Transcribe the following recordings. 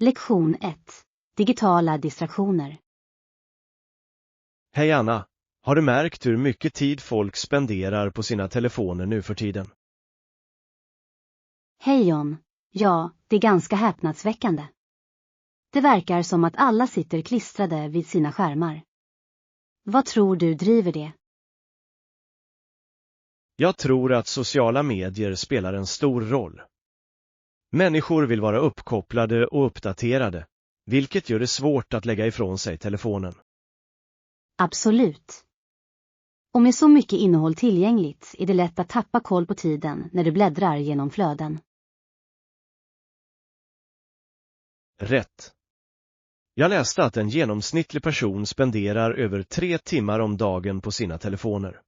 Lektion 1. Digitala distraktioner. Hej Anna, har du märkt hur mycket tid folk spenderar på sina telefoner nu för tiden? Hej John. Ja, det är ganska häpnadsväckande. Det verkar som att alla sitter klistrade vid sina skärmar. Vad tror du driver det? Jag tror att sociala medier spelar en stor roll. Människor vill vara uppkopplade och uppdaterade, vilket gör det svårt att lägga ifrån sig telefonen. Absolut. Och med så mycket innehåll tillgängligt är det lätt att tappa koll på tiden när du bläddrar genom flöden. Rätt. Jag läste att en genomsnittlig person spenderar över 3 timmar om dagen på sina telefoner.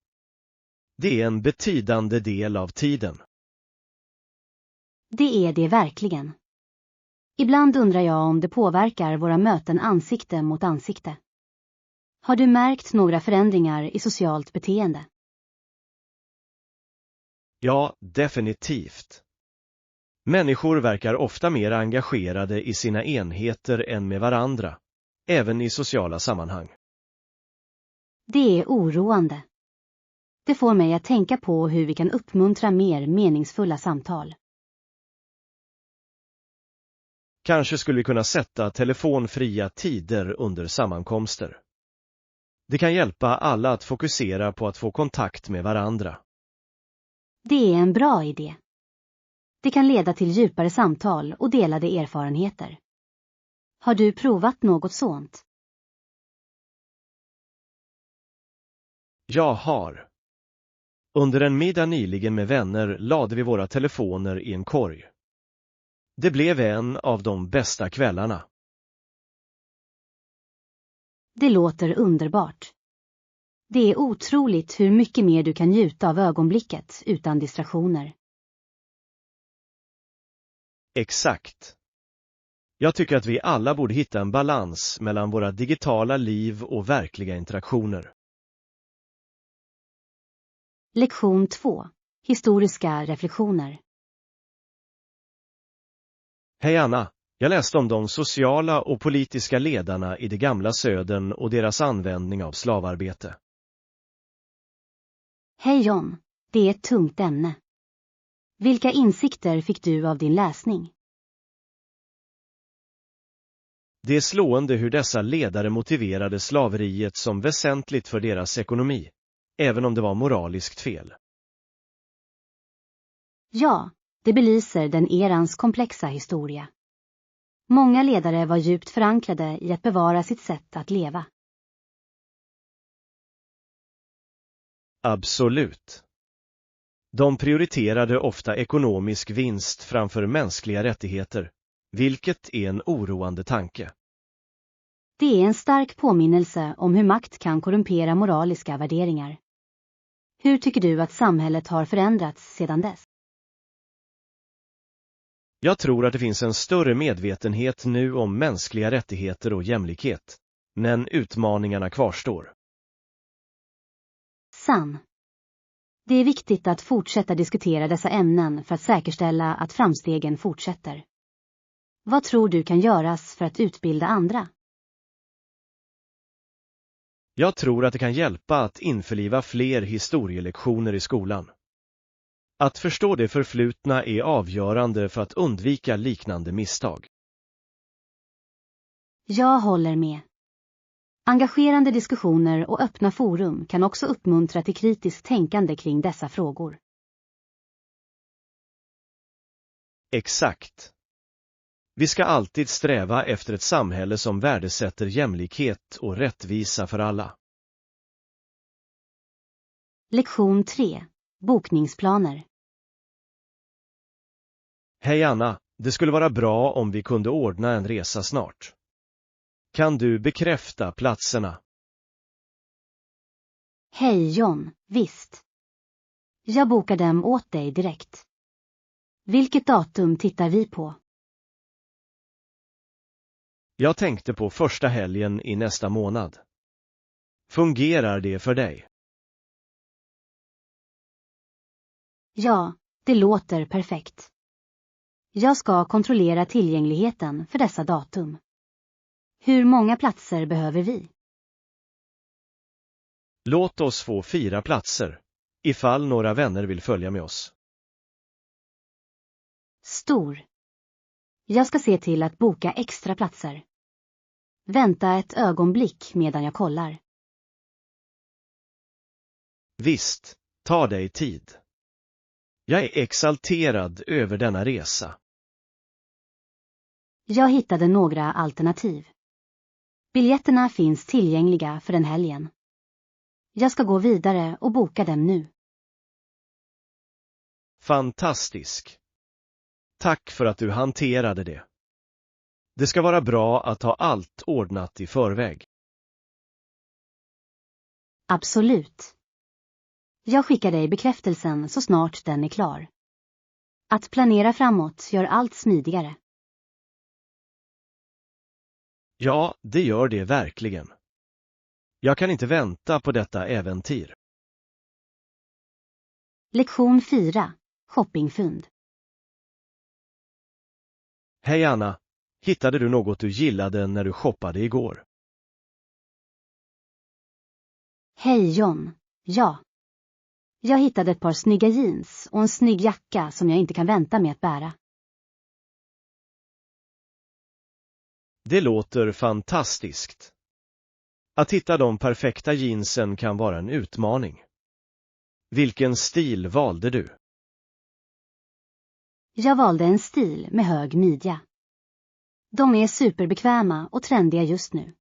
Det är en betydande del av tiden. Det är det verkligen. Ibland undrar jag om det påverkar våra möten ansikte mot ansikte. Har du märkt några förändringar i socialt beteende? Ja, definitivt. Människor verkar ofta mer engagerade i sina enheter än med varandra, även i sociala sammanhang. Det är oroande. Det får mig att tänka på hur vi kan uppmuntra mer meningsfulla samtal. Kanske skulle vi kunna sätta telefonfria tider under sammankomster. Det kan hjälpa alla att fokusera på att få kontakt med varandra. Det är en bra idé. Det kan leda till djupare samtal och delade erfarenheter. Har du provat något sådant? Jag har. Under en middag nyligen med vänner lade vi våra telefoner i en korg. Det blev en av de bästa kvällarna. Det låter underbart. Det är otroligt hur mycket mer du kan njuta av ögonblicket utan distraktioner. Exakt. Jag tycker att vi alla borde hitta en balans mellan våra digitala liv och verkliga interaktioner. Lektion 2. Historiska reflektioner. Hej Anna, jag läste om de sociala och politiska ledarna i det gamla södern och deras användning av slavarbete. Hej John, det är ett tungt ämne. Vilka insikter fick du av din läsning? Det är slående hur dessa ledare motiverade slaveriet som väsentligt för deras ekonomi, även om det var moraliskt fel. Ja, det belyser den erans komplexa historia. Många ledare var djupt förankrade i att bevara sitt sätt att leva. Absolut. De prioriterade ofta ekonomisk vinst framför mänskliga rättigheter, vilket är en oroande tanke. Det är en stark påminnelse om hur makt kan korrumpera moraliska värderingar. Hur tycker du att samhället har förändrats sedan dess? Jag tror att det finns en större medvetenhet nu om mänskliga rättigheter och jämlikhet, men utmaningarna kvarstår. Sann. Det är viktigt att fortsätta diskutera dessa ämnen för att säkerställa att framstegen fortsätter. Vad tror du kan göras för att utbilda andra? Jag tror att det kan hjälpa att införliva fler historielektioner i skolan. Att förstå det förflutna är avgörande för att undvika liknande misstag. Jag håller med. Engagerande diskussioner och öppna forum kan också uppmuntra till kritiskt tänkande kring dessa frågor. Exakt. Vi ska alltid sträva efter ett samhälle som värdesätter jämlikhet och rättvisa för alla. Lektion 3. Bokningsplaner. Hej Anna, det skulle vara bra om vi kunde ordna en resa snart. Kan du bekräfta platserna? Hej John, visst. Jag bokar dem åt dig direkt. Vilket datum tittar vi på? Jag tänkte på första helgen i nästa månad. Fungerar det för dig? Ja, det låter perfekt. Jag ska kontrollera tillgängligheten för dessa datum. Hur många platser behöver vi? Låt oss få 4 platser, ifall några vänner vill följa med oss. Stor. Jag ska se till att boka extra platser. Vänta ett ögonblick medan jag kollar. Visst, ta dig tid. Jag är exalterad över denna resa. Jag hittade några alternativ. Biljetterna finns tillgängliga för den helgen. Jag ska gå vidare och boka dem nu. Fantastisk. Tack för att du hanterade det. Det ska vara bra att ha allt ordnat i förväg. Absolut. Jag skickar dig bekräftelsen så snart den är klar. Att planera framåt gör allt smidigare. Ja, det gör det verkligen. Jag kan inte vänta på detta äventyr. Lektion 4. Shoppingfynd. Hej Anna, hittade du något du gillade när du shoppade igår? Hej John. Ja. Jag hittade ett par snygga jeans och en snygg jacka som jag inte kan vänta med att bära. Det låter fantastiskt. Att hitta de perfekta jeansen kan vara en utmaning. Vilken stil valde du? Jag valde en stil med hög midja. De är superbekväma och trendiga just nu.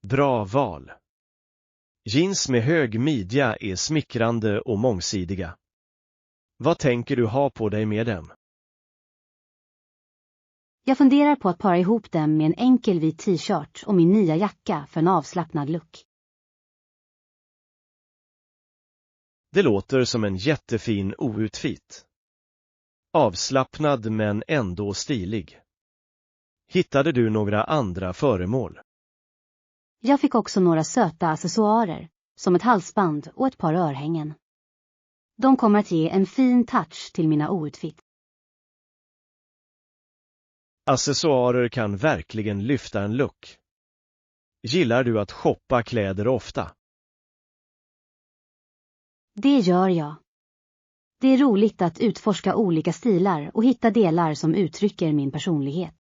Bra val. Jeans med hög midja är smickrande och mångsidiga. Vad tänker du ha på dig med dem? Jag funderar på att para ihop dem med en enkel vit t-shirt och min nya jacka för en avslappnad look. Det låter som en jättefin outfit. Avslappnad men ändå stilig. Hittade du några andra föremål? Jag fick också några söta accessoarer, som ett halsband och ett par örhängen. De kommer att ge en fin touch till mina outfit. Accessoarer kan verkligen lyfta en look. Gillar du att shoppa kläder ofta? Det gör jag. Det är roligt att utforska olika stilar och hitta delar som uttrycker min personlighet.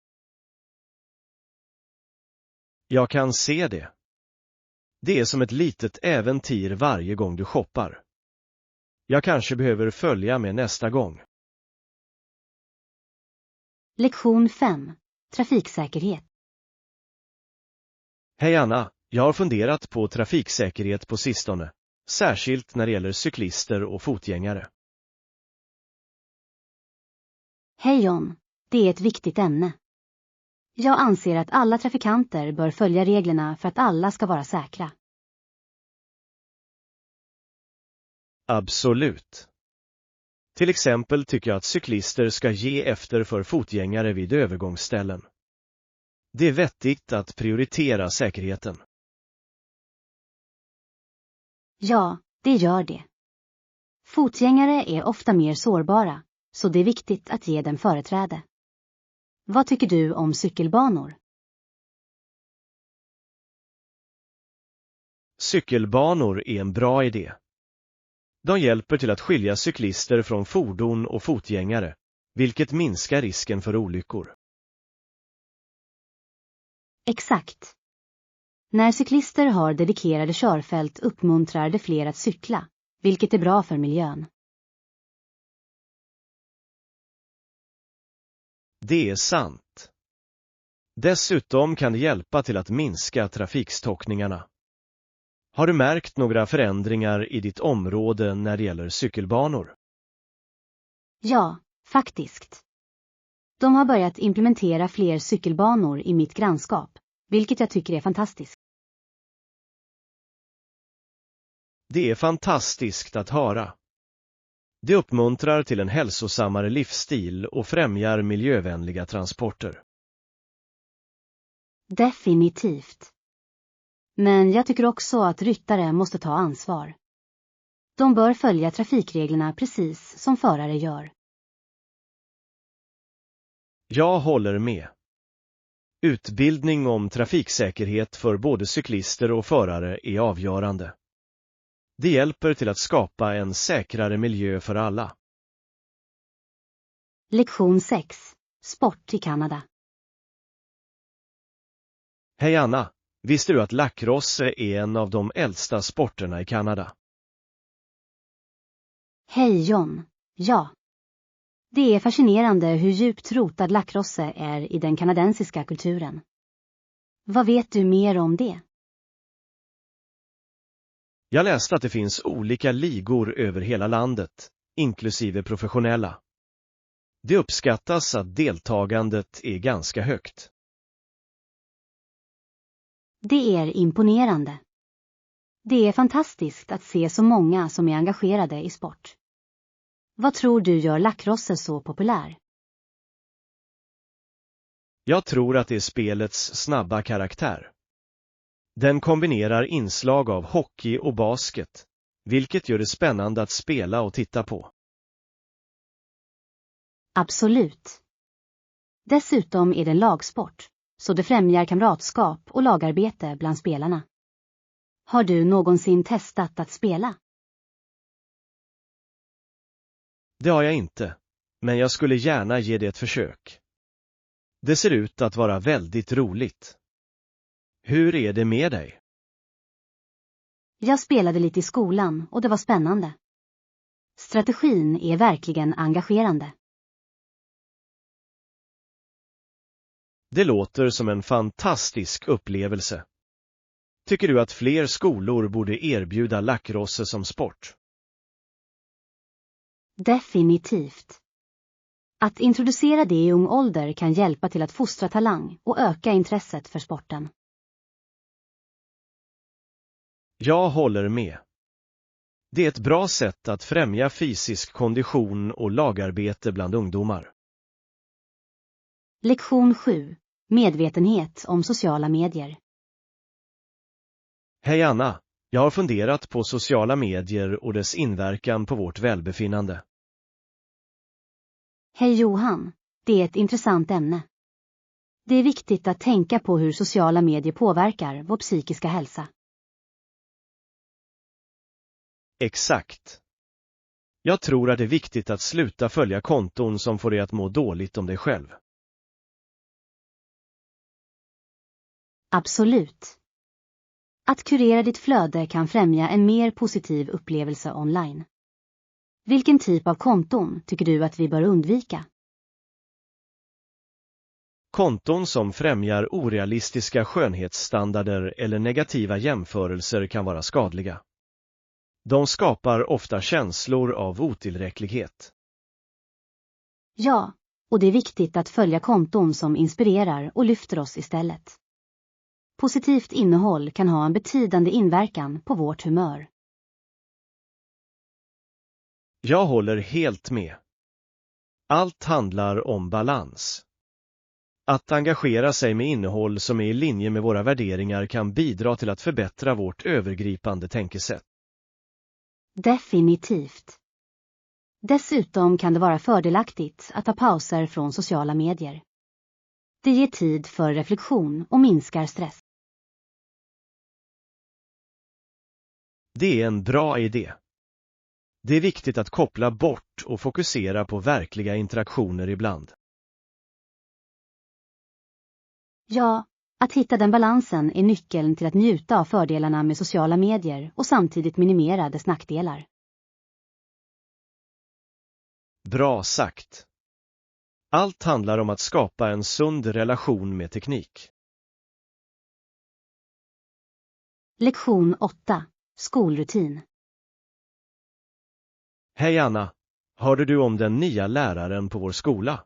Jag kan se det. Det är som ett litet äventyr varje gång du shoppar. Jag kanske behöver följa med nästa gång. Lektion 5. Trafiksäkerhet. Hej Anna, jag har funderat på trafiksäkerhet på sistone, särskilt när det gäller cyklister och fotgängare. Hej John, det är ett viktigt ämne. Jag anser att alla trafikanter bör följa reglerna för att alla ska vara säkra. Absolut. Till exempel tycker jag att cyklister ska ge efter för fotgängare vid övergångsställen. Det är vettigt att prioritera säkerheten. Ja, det gör det. Fotgängare är ofta mer sårbara, så det är viktigt att ge dem företräde. Vad tycker du om cykelbanor? Cykelbanor är en bra idé. De hjälper till att skilja cyklister från fordon och fotgängare, vilket minskar risken för olyckor. Exakt. När cyklister har dedikerade körfält uppmuntrar det fler att cykla, vilket är bra för miljön. Det är sant. Dessutom kan det hjälpa till att minska trafikstockningarna. Har du märkt några förändringar i ditt område när det gäller cykelbanor? Ja, faktiskt. De har börjat implementera fler cykelbanor i mitt grannskap, vilket jag tycker är fantastiskt. Det är fantastiskt att höra. Det uppmuntrar till en hälsosammare livsstil och främjar miljövänliga transporter. Definitivt. Men jag tycker också att ryttare måste ta ansvar. De bör följa trafikreglerna precis som förare gör. Jag håller med. Utbildning om trafiksäkerhet för både cyklister och förare är avgörande. Det hjälper till att skapa en säkrare miljö för alla. Lektion 6. Sport i Kanada. Hej Anna, visste du att lacrosse är en av de äldsta sporterna i Kanada? Hej John. Ja. Det är fascinerande hur djupt rotad lacrosse är i den kanadensiska kulturen. Vad vet du mer om det? Jag läste att det finns olika ligor över hela landet, inklusive professionella. Det uppskattas att deltagandet är ganska högt. Det är imponerande. Det är fantastiskt att se så många som är engagerade i sport. Vad tror du gör lacrosse så populär? Jag tror att det är spelets snabba karaktär. Den kombinerar inslag av hockey och basket, vilket gör det spännande att spela och titta på. Absolut. Dessutom är det en lagsport, så det främjar kamratskap och lagarbete bland spelarna. Har du någonsin testat att spela? Det har jag inte, men jag skulle gärna ge det ett försök. Det ser ut att vara väldigt roligt. Hur är det med dig? Jag spelade lite i skolan och det var spännande. Strategin är verkligen engagerande. Det låter som en fantastisk upplevelse. Tycker du att fler skolor borde erbjuda lacrosse som sport? Definitivt. Att introducera det i ung ålder kan hjälpa till att fostra talang och öka intresset för sporten. Jag håller med. Det är ett bra sätt att främja fysisk kondition och lagarbete bland ungdomar. Lektion 7. Medvetenhet om sociala medier. Hej Anna, jag har funderat på sociala medier och dess inverkan på vårt välbefinnande. Hej Johan, det är ett intressant ämne. Det är viktigt att tänka på hur sociala medier påverkar vår psykiska hälsa. Exakt. Jag tror att det är viktigt att sluta följa konton som får dig att må dåligt om dig själv. Absolut. Att kurera ditt flöde kan främja en mer positiv upplevelse online. Vilken typ av konton tycker du att vi bör undvika? Konton som främjar orealistiska skönhetsstandarder eller negativa jämförelser kan vara skadliga. De skapar ofta känslor av otillräcklighet. Ja, och det är viktigt att följa konton som inspirerar och lyfter oss istället. Positivt innehåll kan ha en betydande inverkan på vårt humör. Jag håller helt med. Allt handlar om balans. Att engagera sig med innehåll som är i linje med våra värderingar kan bidra till att förbättra vårt övergripande tänkesätt. Definitivt. Dessutom kan det vara fördelaktigt att ta pauser från sociala medier. Det ger tid för reflektion och minskar stress. Det är en bra idé. Det är viktigt att koppla bort och fokusera på verkliga interaktioner ibland. Ja, att hitta den balansen är nyckeln till att njuta av fördelarna med sociala medier och samtidigt minimera dess nackdelar. Bra sagt. Allt handlar om att skapa en sund relation med teknik. Lektion 8. Skolrutin. Hej Anna, hörde du om den nya läraren på vår skola?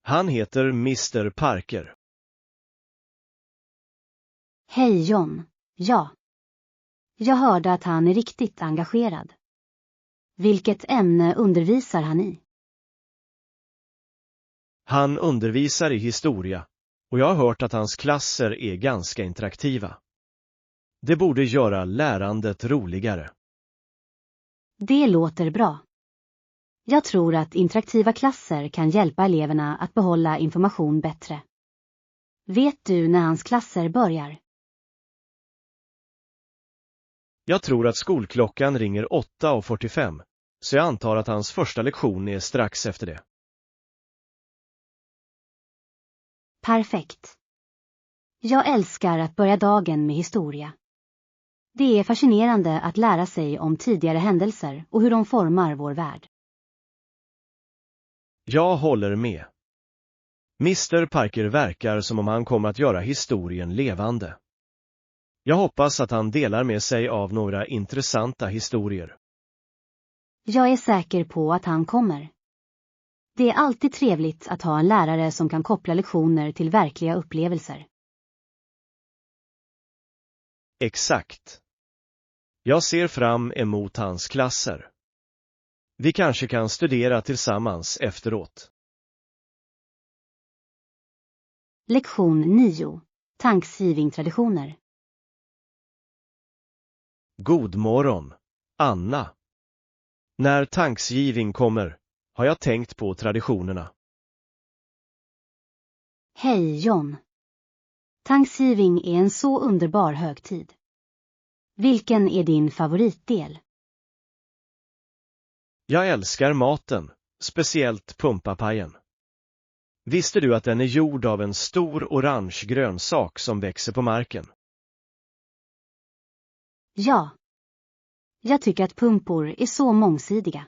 Han heter Mr. Parker. Hej John, ja. Jag hörde att han är riktigt engagerad. Vilket ämne undervisar han i? Han undervisar i historia och jag har hört att hans klasser är ganska interaktiva. Det borde göra lärandet roligare. Det låter bra. Jag tror att interaktiva klasser kan hjälpa eleverna att behålla information bättre. Vet du när hans klasser börjar? Jag tror att skolklockan ringer 8:45, så jag antar att hans första lektion är strax efter det. Perfekt. Jag älskar att börja dagen med historia. Det är fascinerande att lära sig om tidigare händelser och hur de formar vår värld. Jag håller med. Mr. Parker verkar som om han kommer att göra historien levande. Jag hoppas att han delar med sig av några intressanta historier. Jag är säker på att han kommer. Det är alltid trevligt att ha en lärare som kan koppla lektioner till verkliga upplevelser. Exakt. Jag ser fram emot hans klasser. Vi kanske kan studera tillsammans efteråt. Lektion 9. Thanksgiving-traditioner. God morgon, Anna. När Thanksgiving kommer har jag tänkt på traditionerna. Hej John. Thanksgiving är en så underbar högtid. Vilken är din favoritdel? Jag älskar maten, speciellt pumpapajen. Visste du att den är gjord av en stor orange grönsak som växer på marken? Ja. Jag tycker att pumpor är så mångsidiga.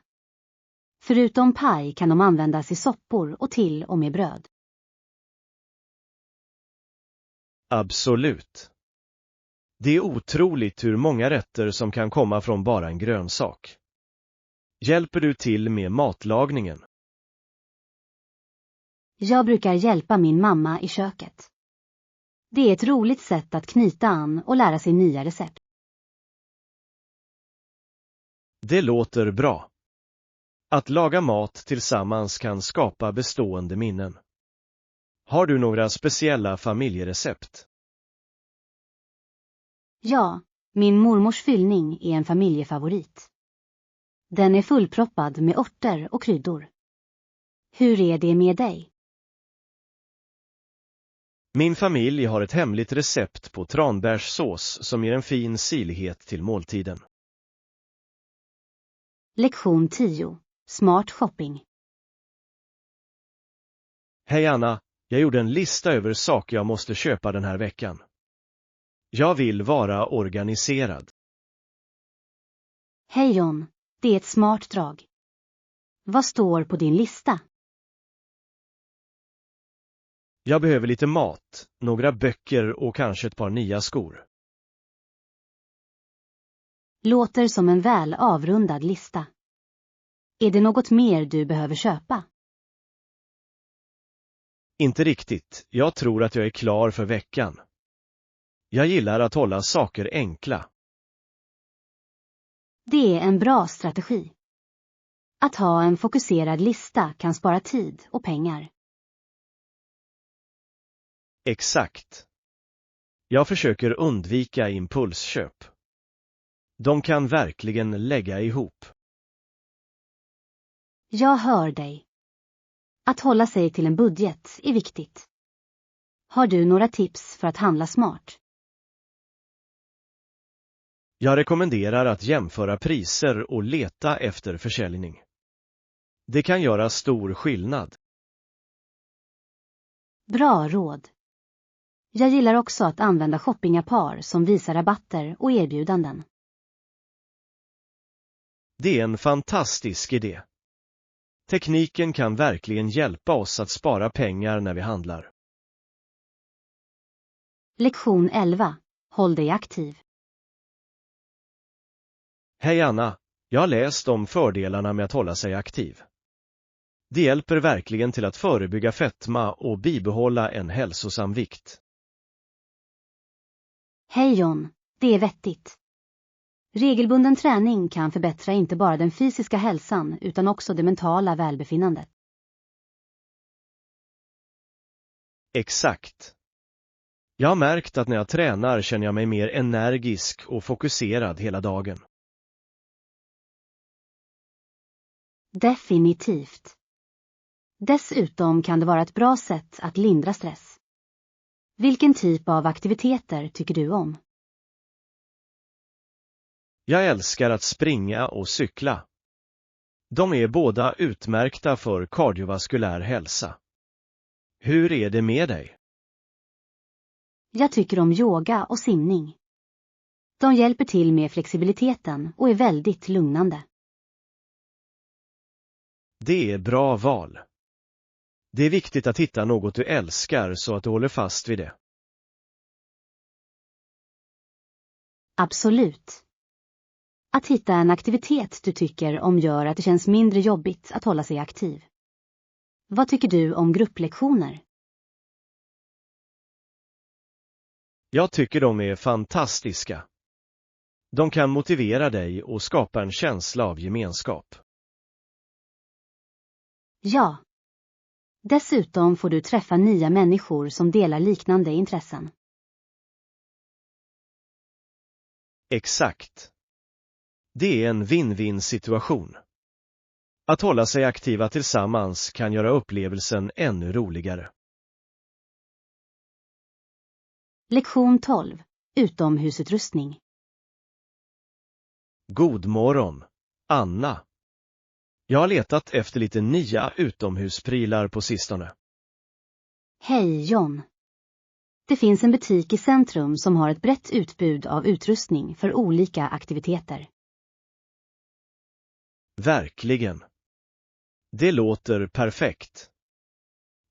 Förutom paj kan de användas i soppor och till och med bröd. Absolut. Det är otroligt hur många rätter som kan komma från bara en grönsak. Hjälper du till med matlagningen? Jag brukar hjälpa min mamma i köket. Det är ett roligt sätt att knyta an och lära sig nya recept. Det låter bra. Att laga mat tillsammans kan skapa bestående minnen. Har du några speciella familjerecept? Ja, min mormors fyllning är en familjefavorit. Den är fullproppad med örter och kryddor. Hur är det med dig? Min familj har ett hemligt recept på tranbärssås som ger en fin syrlighet till måltiden. Lektion 10. Smart shopping. Hej Anna, jag gjorde en lista över saker jag måste köpa den här veckan. Jag vill vara organiserad. Hej John, det är ett smart drag. Vad står på din lista? Jag behöver lite mat, några böcker och kanske ett par nya skor. Låter som en väl avrundad lista. Är det något mer du behöver köpa? Inte riktigt, jag tror att jag är klar för veckan. Jag gillar att hålla saker enkla. Det är en bra strategi. Att ha en fokuserad lista kan spara tid och pengar. Exakt. Jag försöker undvika impulsköp. De kan verkligen lägga ihop. Jag hör dig. Att hålla sig till en budget är viktigt. Har du några tips för att handla smart? Jag rekommenderar att jämföra priser och leta efter försäljning. Det kan göra stor skillnad. Bra råd. Jag gillar också att använda shoppingappar som visar rabatter och erbjudanden. Det är en fantastisk idé. Tekniken kan verkligen hjälpa oss att spara pengar när vi handlar. Lektion 11. Håll dig aktiv. Hej Anna, jag har läst om fördelarna med att hålla sig aktiv. Det hjälper verkligen till att förebygga fetma och bibehålla en hälsosam vikt. Hej John, det är vettigt. Regelbunden träning kan förbättra inte bara den fysiska hälsan utan också det mentala välbefinnandet. Exakt. Jag har märkt att när jag tränar känner jag mig mer energisk och fokuserad hela dagen. Definitivt. Dessutom kan det vara ett bra sätt att lindra stress. Vilken typ av aktiviteter tycker du om? Jag älskar att springa och cykla. De är båda utmärkta för kardiovaskulär hälsa. Hur är det med dig? Jag tycker om yoga och simning. De hjälper till med flexibiliteten och är väldigt lugnande. Det är bra val. Det är viktigt att hitta något du älskar så att du håller fast vid det. Absolut. Att hitta en aktivitet du tycker om gör att det känns mindre jobbigt att hålla sig aktiv. Vad tycker du om grupplektioner? Jag tycker de är fantastiska. De kan motivera dig och skapa en känsla av gemenskap. Ja. Dessutom får du träffa nya människor som delar liknande intressen. Exakt. Det är en win-win situation. Att hålla sig aktiva tillsammans kan göra upplevelsen ännu roligare. Lektion 12. Utomhusutrustning. God morgon, Anna. Jag har letat efter lite nya utomhusprylar på sistone. Hej John. Det finns en butik i centrum som har ett brett utbud av utrustning för olika aktiviteter. Verkligen. Det låter perfekt.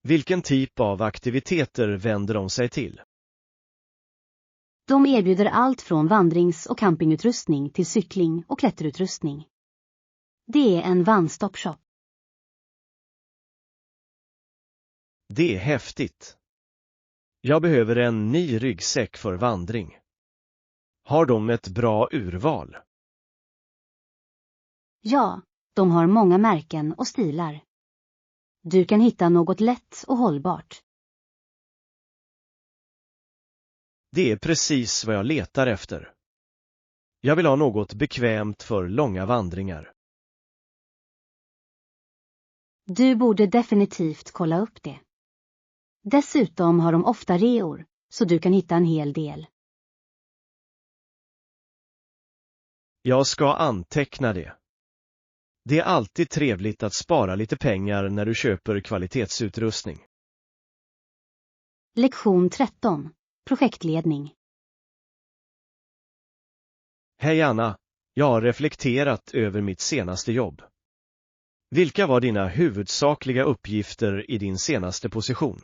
Vilken typ av aktiviteter vänder de sig till? De erbjuder allt från vandrings- och campingutrustning till cykling och klätterutrustning. Det är en one-stop shop. Det är häftigt. Jag behöver en ny ryggsäck för vandring. Har de ett bra urval? Ja, de har många märken och stilar. Du kan hitta något lätt och hållbart. Det är precis vad jag letar efter. Jag vill ha något bekvämt för långa vandringar. Du borde definitivt kolla upp det. Dessutom har de ofta reor, så du kan hitta en hel del. Jag ska anteckna det. Det är alltid trevligt att spara lite pengar när du köper kvalitetsutrustning. Lektion 13. Projektledning. Hej Anna, jag har reflekterat över mitt senaste jobb. Vilka var dina huvudsakliga uppgifter i din senaste position?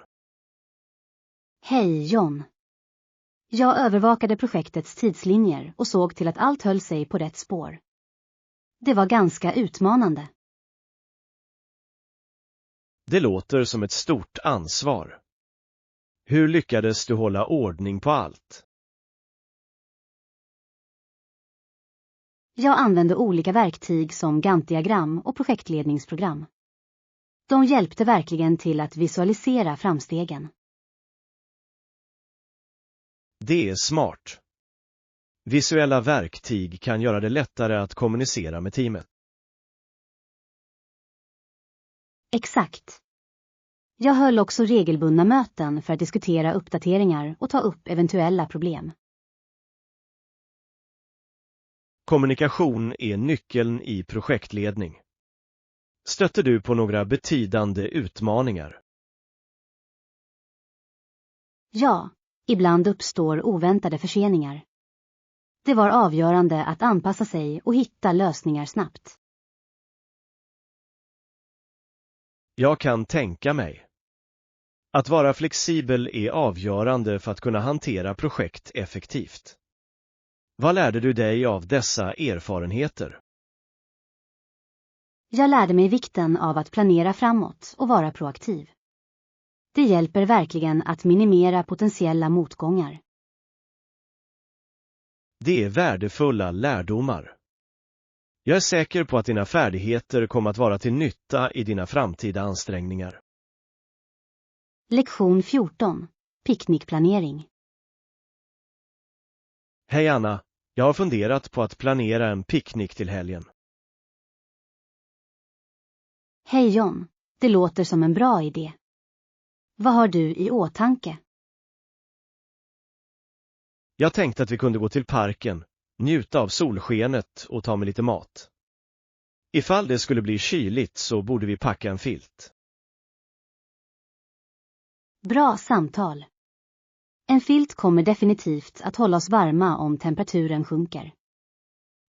Hej John. Jag övervakade projektets tidslinjer och såg till att allt höll sig på rätt spår. Det var ganska utmanande. Det låter som ett stort ansvar. Hur lyckades du hålla ordning på allt? Jag använde olika verktyg som Gantt-diagram och projektledningsprogram. De hjälpte verkligen till att visualisera framstegen. Det är smart. Visuella verktyg kan göra det lättare att kommunicera med teamet. Exakt. Jag höll också regelbundna möten för att diskutera uppdateringar och ta upp eventuella problem. Kommunikation är nyckeln i projektledning. Stötte du på några betydande utmaningar? Ja, ibland uppstår oväntade förseningar. Det var avgörande att anpassa sig och hitta lösningar snabbt. Jag kan tänka mig. Att vara flexibel är avgörande för att kunna hantera projekt effektivt. Vad lärde du dig av dessa erfarenheter? Jag lärde mig vikten av att planera framåt och vara proaktiv. Det hjälper verkligen att minimera potentiella motgångar. Det är värdefulla lärdomar. Jag är säker på att dina färdigheter kommer att vara till nytta i dina framtida ansträngningar. Lektion 14. Picknickplanering. Hej Anna, jag har funderat på att planera en picknick till helgen. Hej John, det låter som en bra idé. Vad har du i åtanke? Jag tänkte att vi kunde gå till parken, njuta av solskenet och ta med lite mat. Ifall det skulle bli kyligt så borde vi packa en filt. Bra samtal. En filt kommer definitivt att hålla oss varma om temperaturen sjunker.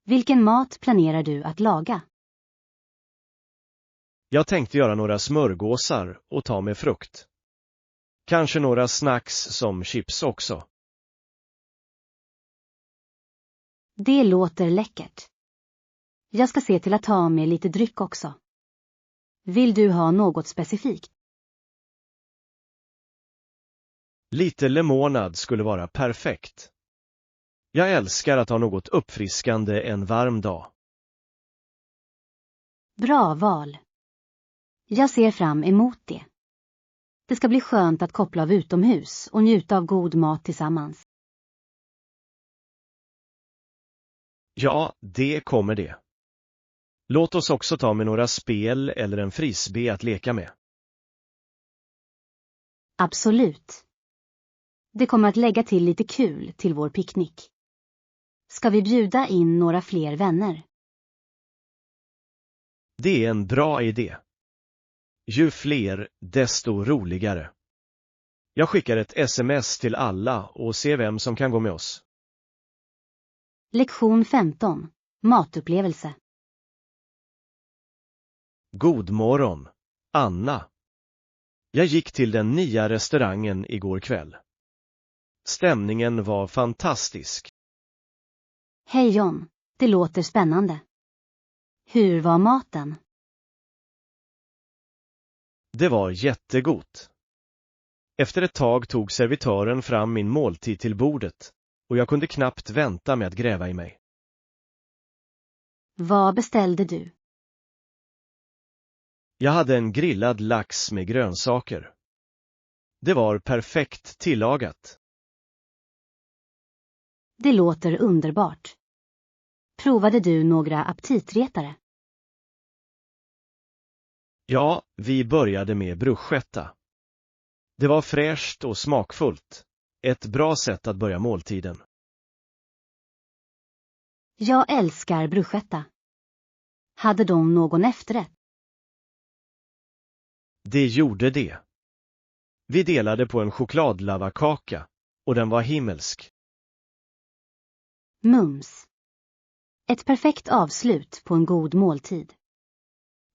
Vilken mat planerar du att laga? Jag tänkte göra några smörgåsar och ta med frukt. Kanske några snacks som chips också. Det låter läckert. Jag ska se till att ta med lite dryck också. Vill du ha något specifikt? Lite lemonad skulle vara perfekt. Jag älskar att ha något uppfriskande en varm dag. Bra val. Jag ser fram emot det. Det ska bli skönt att koppla av utomhus och njuta av god mat tillsammans. Ja, det kommer det. Låt oss också ta med några spel eller en frisbee att leka med. Absolut. Det kommer att lägga till lite kul till vår picknick. Ska vi bjuda in några fler vänner? Det är en bra idé. Ju fler, desto roligare. Jag skickar ett sms till alla och ser vem som kan gå med oss. Lektion 15. Matupplevelse. God morgon, Anna. Jag gick till den nya restaurangen igår kväll. Stämningen var fantastisk. Hej John, det låter spännande. Hur var maten? Det var jättegott. Efter ett tag tog servitören fram min måltid till bordet och jag kunde knappt vänta med att gräva i mig. Vad beställde du? Jag hade en grillad lax med grönsaker. Det var perfekt tillagat. Det låter underbart. Provade du några aptitretare? Ja, vi började med bruschetta. Det var fräscht och smakfullt. Ett bra sätt att börja måltiden. Jag älskar bruschetta. Hade de någon efterrätt? Det gjorde det. Vi delade på en chokladlavakaka och den var himmelsk. Mums. Ett perfekt avslut på en god måltid.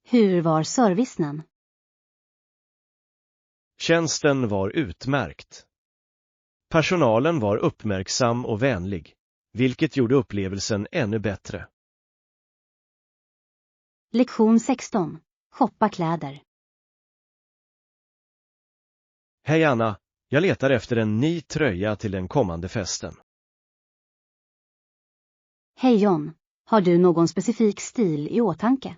Hur var servicen? Tjänsten var utmärkt. Personalen var uppmärksam och vänlig, vilket gjorde upplevelsen ännu bättre. Lektion 16. Shoppa kläder. Hej Anna, jag letar efter en ny tröja till den kommande festen. Hej John, har du någon specifik stil i åtanke?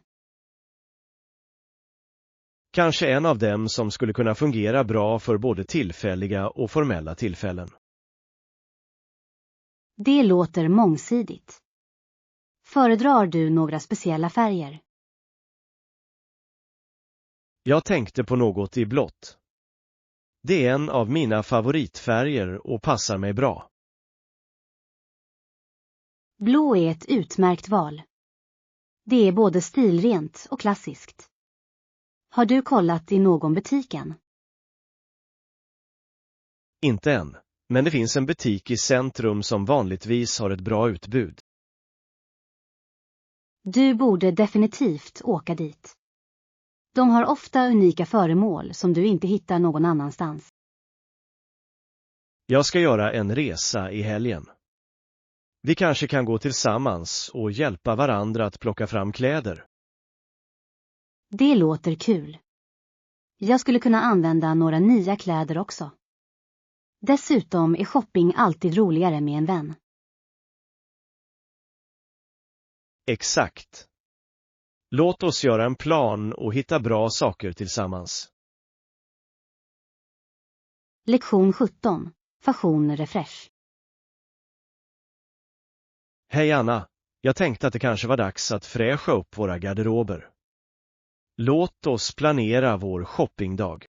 Kanske en av dem som skulle kunna fungera bra för både tillfälliga och formella tillfällen. Det låter mångsidigt. Föredrar du några speciella färger? Jag tänkte på något i blått. Det är en av mina favoritfärger och passar mig bra. Blå är ett utmärkt val. Det är både stilrent och klassiskt. Har du kollat i någon butik än? Inte än, men det finns en butik i centrum som vanligtvis har ett bra utbud. Du borde definitivt åka dit. De har ofta unika föremål som du inte hittar någon annanstans. Jag ska göra en resa i helgen. Vi kanske kan gå tillsammans och hjälpa varandra att plocka fram kläder. Det låter kul. Jag skulle kunna använda några nya kläder också. Dessutom är shopping alltid roligare med en vän. Exakt. Låt oss göra en plan och hitta bra saker tillsammans. Lektion 17. Fashion refresh. Hej Anna, jag tänkte att det kanske var dags att fräscha upp våra garderober. Låt oss planera vår shoppingdag.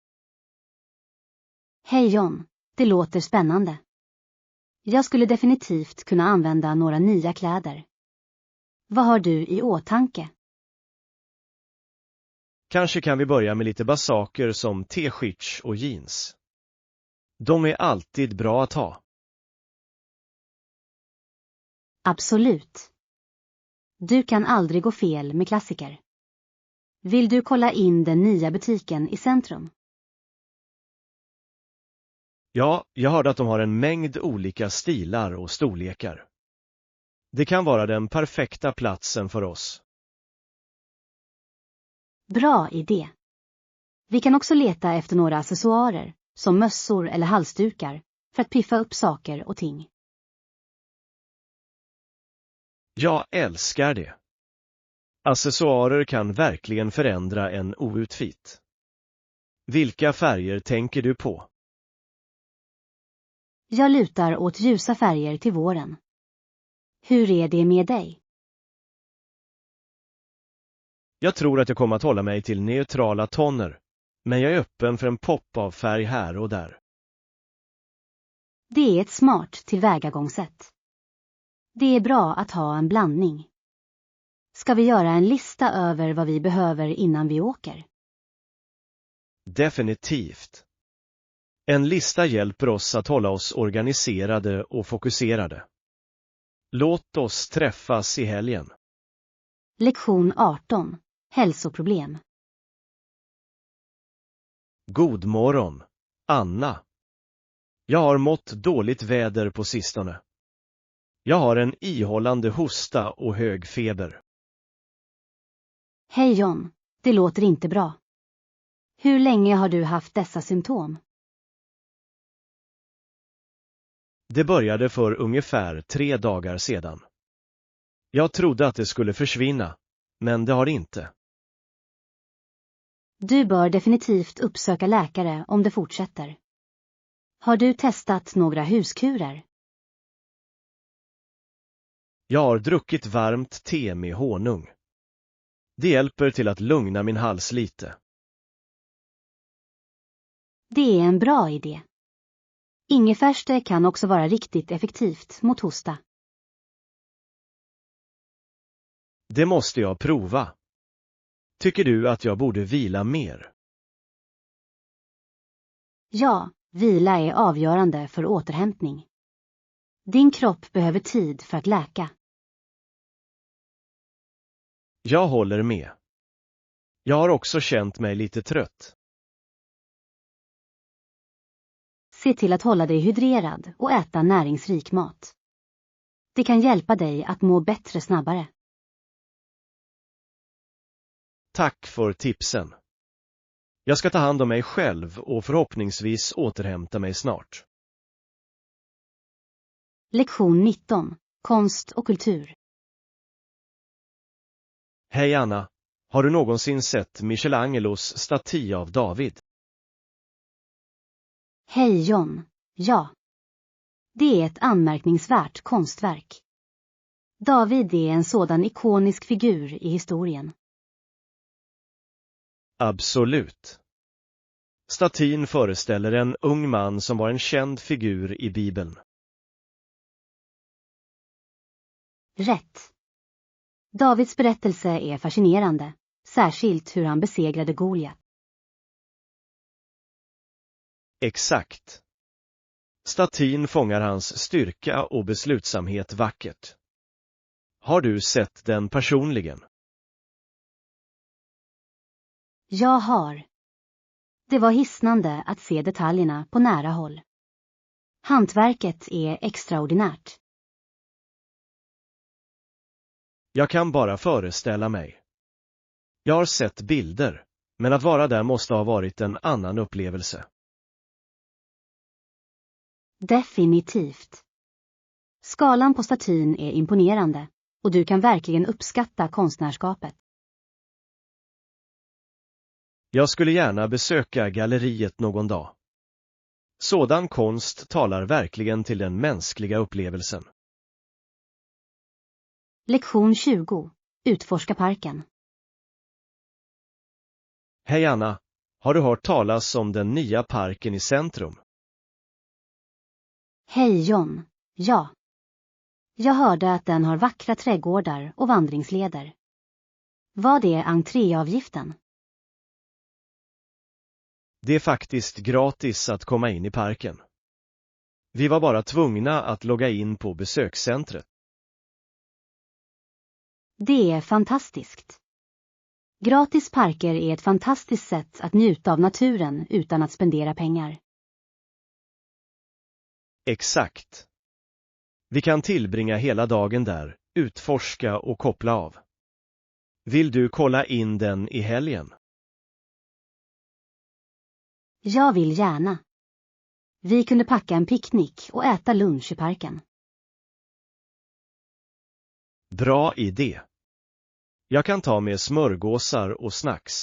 Hej John, det låter spännande. Jag skulle definitivt kunna använda några nya kläder. Vad har du i åtanke? Kanske kan vi börja med lite basaker som t-shirts och jeans. De är alltid bra att ha. Absolut. Du kan aldrig gå fel med klassiker. Vill du kolla in den nya butiken i centrum? Ja, jag hörde att de har en mängd olika stilar och storlekar. Det kan vara den perfekta platsen för oss. Bra idé. Vi kan också leta efter några accessoarer, som mössor eller halsdukar, för att piffa upp saker och ting. Jag älskar det. Accessoarer kan verkligen förändra en outfit. Vilka färger tänker du på? Jag lutar åt ljusa färger till våren. Hur är det med dig? Jag tror att jag kommer att hålla mig till neutrala toner, men jag är öppen för en pop av färg här och där. Det är ett smart tillvägagångssätt. Det är bra att ha en blandning. Ska vi göra en lista över vad vi behöver innan vi åker? Definitivt. En lista hjälper oss att hålla oss organiserade och fokuserade. Låt oss träffas i helgen. Lektion 18. Hälsoproblem. God morgon, Anna. Jag har mått dåligt väder på sistone. Jag har en ihållande hosta och hög feber. Hej John, det låter inte bra. Hur länge har du haft dessa symptom? Det började för ungefär 3 dagar sedan. Jag trodde att det skulle försvinna, men det har det inte. Du bör definitivt uppsöka läkare om det fortsätter. Har du testat några huskurer? Jag har druckit varmt te med honung. Det hjälper till att lugna min hals lite. Det är en bra idé. Ingefärste kan också vara riktigt effektivt mot hosta. Det måste jag prova. Tycker du att jag borde vila mer? Ja, vila är avgörande för återhämtning. Din kropp behöver tid för att läka. Jag håller med. Jag har också känt mig lite trött. Se till att hålla dig hydrerad och äta näringsrik mat. Det kan hjälpa dig att må bättre snabbare. Tack för tipsen. Jag ska ta hand om mig själv och förhoppningsvis återhämta mig snart. Lektion 19. Konst och kultur. Hej Anna, har du någonsin sett Michelangelos staty av David? Hej John, ja. Det är ett anmärkningsvärt konstverk. David är en sådan ikonisk figur i historien. Absolut. Statyn föreställer en ung man som var en känd figur i Bibeln. Rätt. Davids berättelse är fascinerande, särskilt hur han besegrade Goliat. Exakt. Statyn fångar hans styrka och beslutsamhet vackert. Har du sett den personligen? Jag har. Det var hisnande att se detaljerna på nära håll. Hantverket är extraordinärt. Jag kan bara föreställa mig. Jag har sett bilder, men att vara där måste ha varit en annan upplevelse. Definitivt. Skalan på statyn är imponerande och du kan verkligen uppskatta konstnärskapet. Jag skulle gärna besöka galleriet någon dag. Sådan konst talar verkligen till den mänskliga upplevelsen. Lektion 20. Utforska parken. Hej Anna, har du hört talas om den nya parken i centrum? Hej John, ja. Jag hörde att den har vackra trädgårdar och vandringsleder. Vad är entréavgiften? Det är faktiskt gratis att komma in i parken. Vi var bara tvungna att logga in på besökscentret. Det är fantastiskt. Gratis parker är ett fantastiskt sätt att njuta av naturen utan att spendera pengar. Exakt. Vi kan tillbringa hela dagen där, utforska och koppla av. Vill du kolla in den i helgen? Jag vill gärna. Vi kunde packa en picknick och äta lunch i parken. Bra idé. Jag kan ta med smörgåsar och snacks.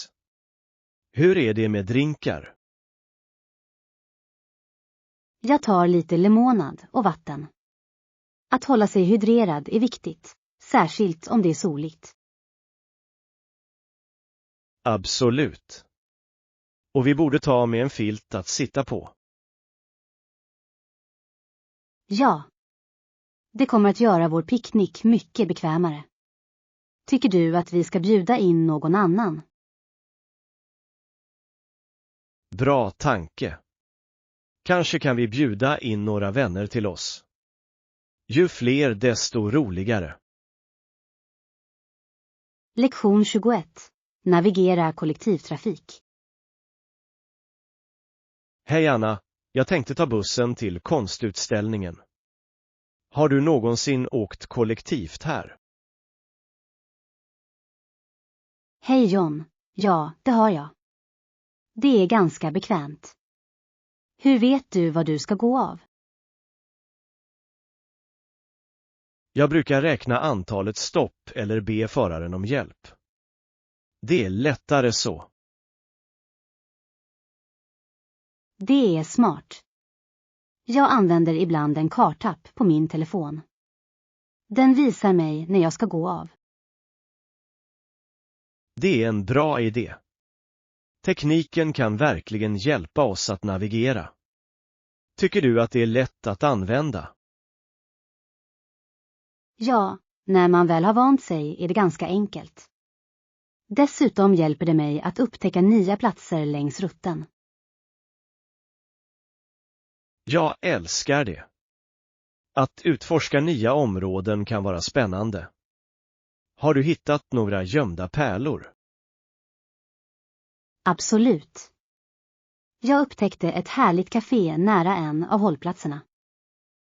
Hur är det med drinkar? Jag tar lite limonad och vatten. Att hålla sig hydrerad är viktigt, särskilt om det är soligt. Absolut. Och vi borde ta med en filt att sitta på. Ja. Det kommer att göra vår picknick mycket bekvämare. Tycker du att vi ska bjuda in någon annan? Bra tanke. Kanske kan vi bjuda in några vänner till oss. Ju fler desto roligare. Lektion 21. Navigera kollektivtrafik. Hej Anna, jag tänkte ta bussen till konstutställningen. Har du någonsin åkt kollektivt här? Hej John, ja, det har jag. Det är ganska bekvämt. Hur vet du vad du ska gå av? Jag brukar räkna antalet stopp eller be föraren om hjälp. Det är lättare så. Det är smart. Jag använder ibland en kartapp på min telefon. Den visar mig när jag ska gå av. Det är en bra idé. Tekniken kan verkligen hjälpa oss att navigera. Tycker du att det är lätt att använda? Ja, när man väl har vant sig är det ganska enkelt. Dessutom hjälper det mig att upptäcka nya platser längs rutten. Jag älskar det. Att utforska nya områden kan vara spännande. Har du hittat några gömda pärlor? Absolut. Jag upptäckte ett härligt café nära en av hållplatserna.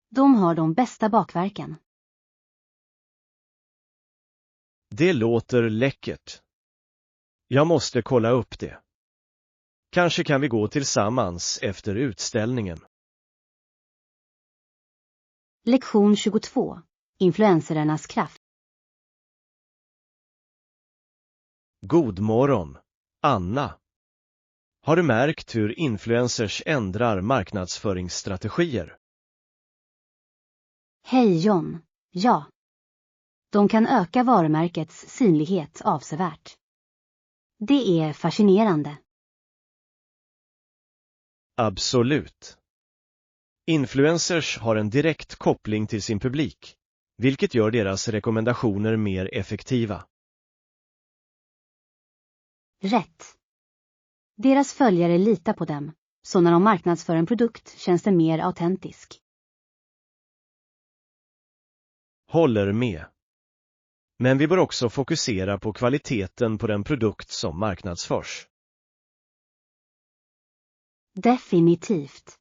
De har de bästa bakverken. Det låter läckert. Jag måste kolla upp det. Kanske kan vi gå tillsammans efter utställningen. Lektion 22. Influencerernas kraft. God morgon, Anna. Har du märkt hur influencers ändrar marknadsföringsstrategier? Hej John, ja. De kan öka varumärkets synlighet avsevärt. Det är fascinerande. Absolut. Influencers har en direkt koppling till sin publik, vilket gör deras rekommendationer mer effektiva. Rätt. Deras följare litar på dem, så när de marknadsför en produkt känns den mer autentisk. Håller med. Men vi bör också fokusera på kvaliteten på den produkt som marknadsförs. Definitivt.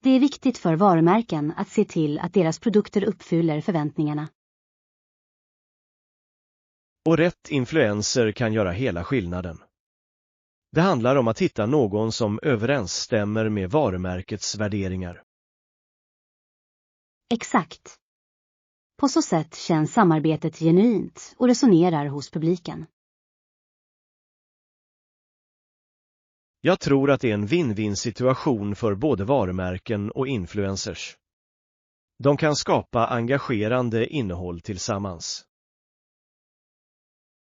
Det är viktigt för varumärken att se till att deras produkter uppfyller förväntningarna. Och rätt influencer kan göra hela skillnaden. Det handlar om att hitta någon som överensstämmer med varumärkets värderingar. Exakt. På så sätt känns samarbetet genuint och resonerar hos publiken. Jag tror att det är en win-win situation för både varumärken och influencers. De kan skapa engagerande innehåll tillsammans.